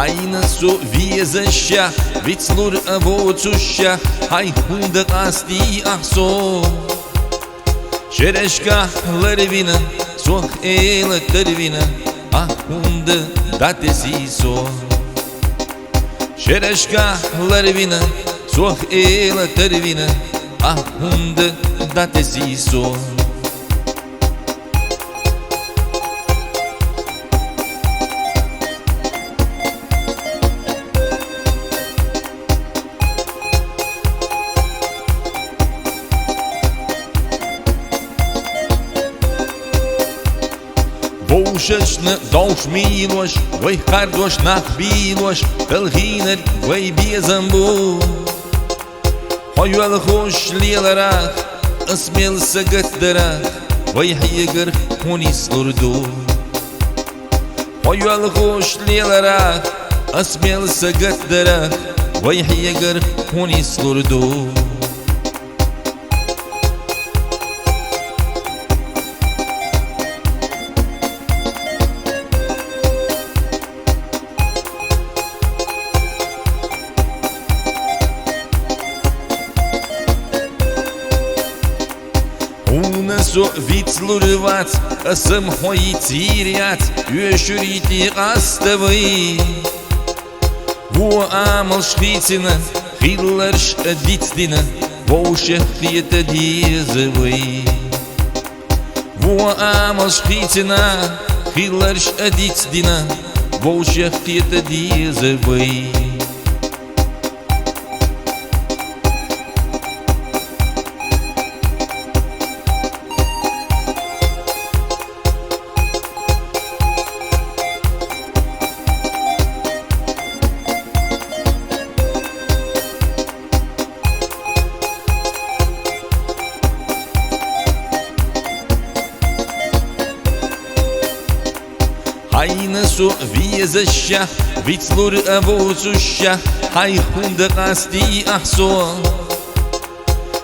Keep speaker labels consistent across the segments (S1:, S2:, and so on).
S1: Haina so viezășea, vițlur avoțușea, hai hundă asti ahso. Șereșca lărvină, soh elă tărvină, ah hundă date siso. Șereșca lărvină, soh elă tărvină, ah hundă date siso. Voșășnă douăși miloși, voi hardoși nahbiloși, tălhinări, voi biezămbu. Hoiual hoș lielărah, ăsmel să gătdărah, voi hăiegăr unis lurdu. Hoiual hoș lielărah, ăsmel să gătdărah, voi hăiegăr unis lurdu. So vițlurvați, să-mi hoițiriați, ieșurite astăvăi. Vua amăl știțină, hilăr-și adițtină, voușă hietă dizăvăi. Vua amăl știțină, hilăr-și adițtină, voușă hietă dizăvăi. Haina so viezășea, vițlur avoțușea, hai hundă asti ahso.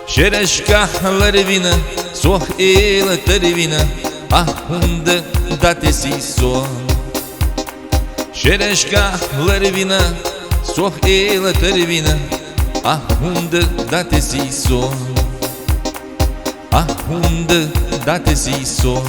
S1: Șereșca lărvină, soh elă tărvină, ah hundă date siso. Șereșca lărvină, soh elă tărvină, ah hundă date siso. Ah hundă date siso.